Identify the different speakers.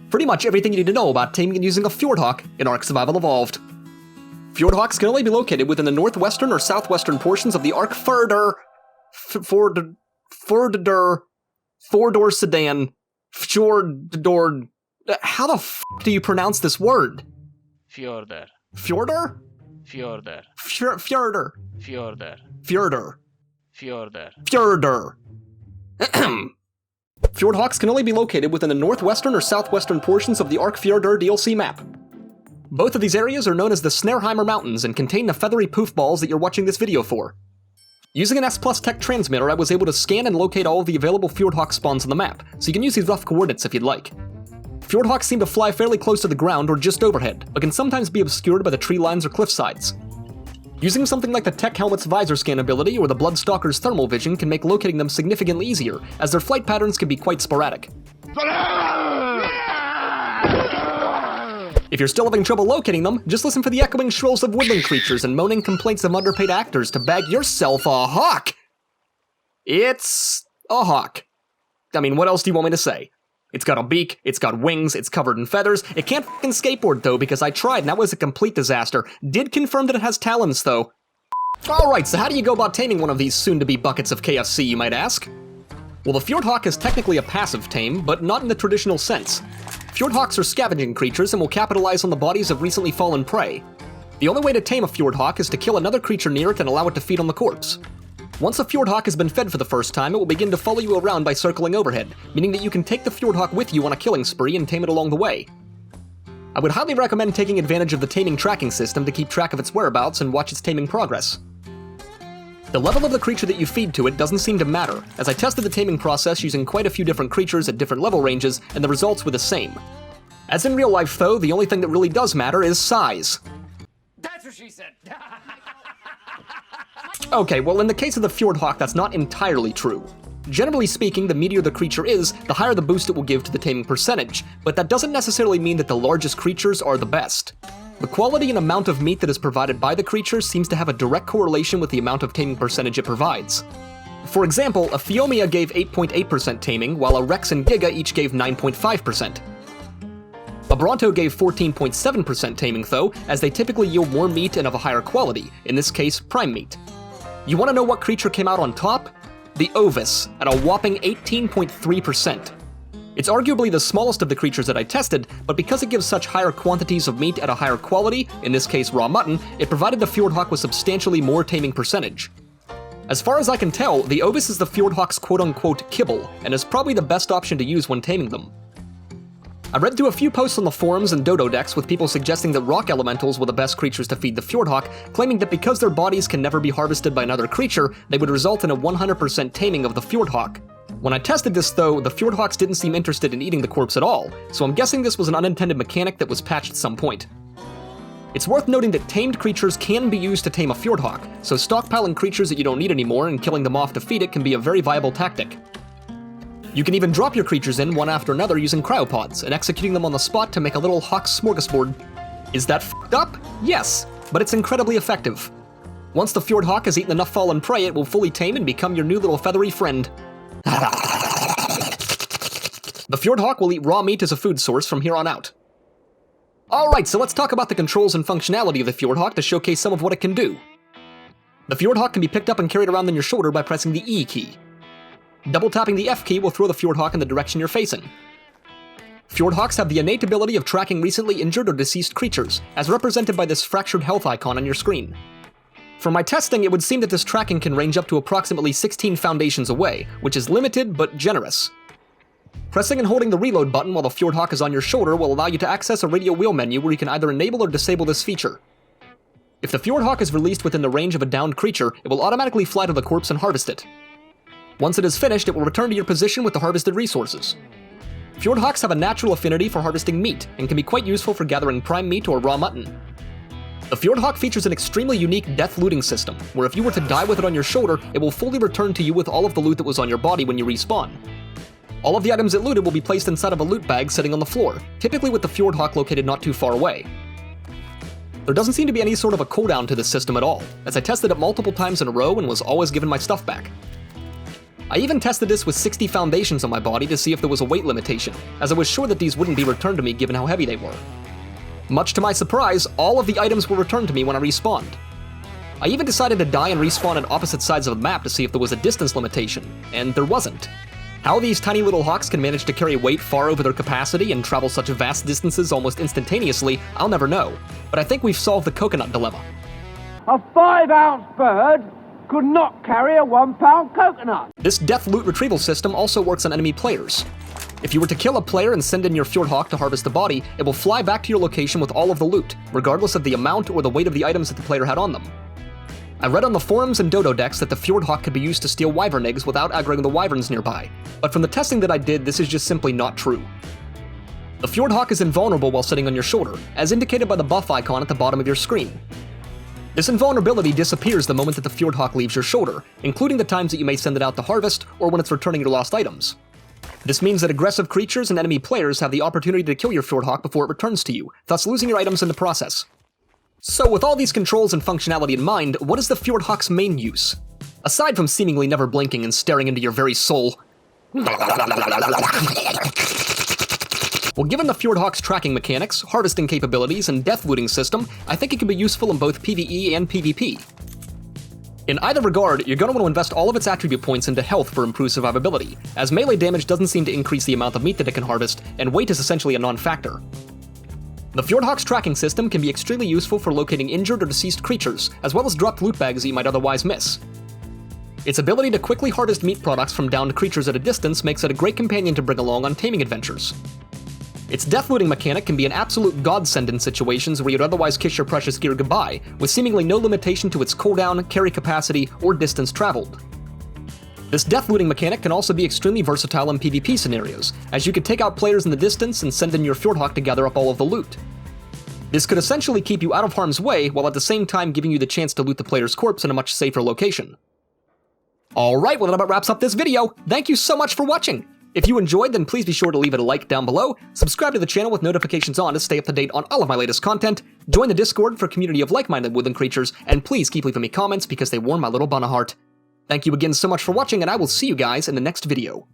Speaker 1: Pretty much everything you need to know about taming and using a Fjordhawk in ARK Survival Evolved. Fjordhawks can only be located within the northwestern or southwestern portions of the ARK Fjordur sedan. Fjordur. How the f do you pronounce this word?
Speaker 2: Fjordur.
Speaker 1: Fjordur?
Speaker 2: Fjordur.
Speaker 1: Fjordur.
Speaker 2: Fjordur.
Speaker 1: Fjordur.
Speaker 2: Fjordur.
Speaker 1: Fjordur. Fjordhawks can only be located within the northwestern or southwestern portions of the ARK Fjordur DLC map. Both of these areas are known as the Snareheimer Mountains and contain the feathery poof balls that you're watching this video for. Using an S+ tech transmitter, I was able to scan and locate all of the available Fjordhawk spawns on the map, so you can use these rough coordinates if you'd like. Fjordhawks seem to fly fairly close to the ground or just overhead, but can sometimes be obscured by the tree lines or cliff sides. Using something like the Tech Helmet's visor scan ability or the Bloodstalker's thermal vision can make locating them significantly easier, as their flight patterns can be quite sporadic. If you're still having trouble locating them, just listen for the echoing shrills of woodland creatures and moaning complaints of underpaid actors to bag yourself a hawk! It's a hawk. I mean, what else do you want me to say? It's got a beak, it's got wings, it's covered in feathers. It can't f***ing skateboard though, because I tried and that was a complete disaster. Did confirm that it has talons though. Alright, so how do you go about taming one of these soon-to-be buckets of KFC, you might ask? Well, the Fjordhawk is technically a passive tame, but not in the traditional sense. Fjordhawks are scavenging creatures and will capitalize on the bodies of recently fallen prey. The only way to tame a Fjordhawk is to kill another creature near it and allow it to feed on the corpse. Once a Fjordhawk has been fed for the first time, it will begin to follow you around by circling overhead, meaning that you can take the Fjordhawk with you on a killing spree and tame it along the way. I would highly recommend taking advantage of the taming tracking system to keep track of its whereabouts and watch its taming progress. The level of the creature that you feed to it doesn't seem to matter, as I tested the taming process using quite a few different creatures at different level ranges, and the results were the same. As in real life though, the only thing that really does matter is size.
Speaker 3: That's what she said!
Speaker 1: Okay, well in the case of the Fjordhawk, that's not entirely true. Generally speaking, the meatier the creature is, the higher the boost it will give to the taming percentage, but that doesn't necessarily mean that the largest creatures are the best. The quality and amount of meat that is provided by the creature seems to have a direct correlation with the amount of taming percentage it provides. For example, a Phiomia gave 8.8% taming, while a Rex and Giga each gave 9.5%. A Bronto gave 14.7% taming though, as they typically yield more meat and of a higher quality, in this case, prime meat. You want to know what creature came out on top? The Ovis, at a whopping 18.3%. It's arguably the smallest of the creatures that I tested, but because it gives such higher quantities of meat at a higher quality, in this case raw mutton, it provided the Fjordhawk with substantially more taming percentage. As far as I can tell, the Ovis is the Fjordhawk's quote-unquote kibble, and is probably the best option to use when taming them. I read through a few posts on the forums and Dodo decks with people suggesting that rock elementals were the best creatures to feed the Fjordhawk, claiming that because their bodies can never be harvested by another creature, they would result in a 100% taming of the Fjordhawk. When I tested this though, the Fjordhawks didn't seem interested in eating the corpse at all, so I'm guessing this was an unintended mechanic that was patched at some point. It's worth noting that tamed creatures can be used to tame a Fjordhawk, so stockpiling creatures that you don't need anymore and killing them off to feed it can be a very viable tactic. You can even drop your creatures in one after another using cryopods, and executing them on the spot to make a little hawk smorgasbord. Is that f***ed up? Yes, but it's incredibly effective. Once the Fjordhawk has eaten enough fallen prey, it will fully tame and become your new little feathery friend. The Fjordhawk will eat raw meat as a food source from here on out. Alright, so let's talk about the controls and functionality of the Fjordhawk to showcase some of what it can do. The Fjordhawk can be picked up and carried around on your shoulder by pressing the E key. Double tapping the F key will throw the Fjordhawk in the direction you're facing. Fjordhawks have the innate ability of tracking recently injured or deceased creatures, as represented by this fractured health icon on your screen. From my testing, it would seem that this tracking can range up to approximately 16 foundations away, which is limited but generous. Pressing and holding the reload button while the Fjordhawk is on your shoulder will allow you to access a radio wheel menu where you can either enable or disable this feature. If the Fjordhawk is released within the range of a downed creature, it will automatically fly to the corpse and harvest it. Once it is finished, it will return to your position with the harvested resources. Fjordhawks have a natural affinity for harvesting meat, and can be quite useful for gathering prime meat or raw mutton. The Fjordhawk features an extremely unique death looting system, where if you were to die with it on your shoulder, it will fully return to you with all of the loot that was on your body when you respawn. All of the items it looted will be placed inside of a loot bag sitting on the floor, typically with the Fjordhawk located not too far away. There doesn't seem to be any sort of a cooldown to this system at all, as I tested it multiple times in a row and was always given my stuff back. I even tested this with 60 foundations on my body to see if there was a weight limitation, as I was sure that these wouldn't be returned to me given how heavy they were. Much to my surprise, all of the items were returned to me when I respawned. I even decided to die and respawn at opposite sides of the map to see if there was a distance limitation, and there wasn't. How these tiny little hawks can manage to carry weight far over their capacity and travel such vast distances almost instantaneously, I'll never know, but I think we've solved the coconut dilemma.
Speaker 4: A 5-ounce bird could not carry a 1-pound coconut.
Speaker 1: This death loot retrieval system also works on enemy players. If you were to kill a player and send in your Fjordhawk to harvest the body, it will fly back to your location with all of the loot, regardless of the amount or the weight of the items that the player had on them. I read on the forums and dodo decks that the Fjordhawk could be used to steal wyvern eggs without aggroing the wyverns nearby, but from the testing that I did, this is just simply not true. The Fjordhawk is invulnerable while sitting on your shoulder, as indicated by the buff icon at the bottom of your screen. This invulnerability disappears the moment that the Fjordhawk leaves your shoulder, including the times that you may send it out to harvest or when it's returning your lost items. This means that aggressive creatures and enemy players have the opportunity to kill your Fjordhawk before it returns to you, thus losing your items in the process. So with all these controls and functionality in mind, what is the Fjordhawk's main use? Aside from seemingly never blinking and staring into your very soul. Well, given the Fjordhawk's tracking mechanics, harvesting capabilities, and death looting system, I think it can be useful in both PvE and PvP. In either regard, you're going to want to invest all of its attribute points into health for improved survivability, as melee damage doesn't seem to increase the amount of meat that it can harvest, and weight is essentially a non-factor. The Fjordhawk's tracking system can be extremely useful for locating injured or deceased creatures, as well as dropped loot bags that you might otherwise miss. Its ability to quickly harvest meat products from downed creatures at a distance makes it a great companion to bring along on taming adventures. Its death looting mechanic can be an absolute godsend in situations where you'd otherwise kiss your precious gear goodbye, with seemingly no limitation to its cooldown, carry capacity, or distance traveled. This death looting mechanic can also be extremely versatile in PvP scenarios, as you could take out players in the distance and send in your Fjordhawk to gather up all of the loot. This could essentially keep you out of harm's way, while at the same time giving you the chance to loot the player's corpse in a much safer location. Alright, well that about wraps up this video. Thank you so much for watching! If you enjoyed, then please be sure to leave it a like down below, subscribe to the channel with notifications on to stay up to date on all of my latest content, join the Discord for a community of like-minded woodland creatures, and please keep leaving me comments because they warm my little bun of heart. Thank you again so much for watching, and I will see you guys in the next video.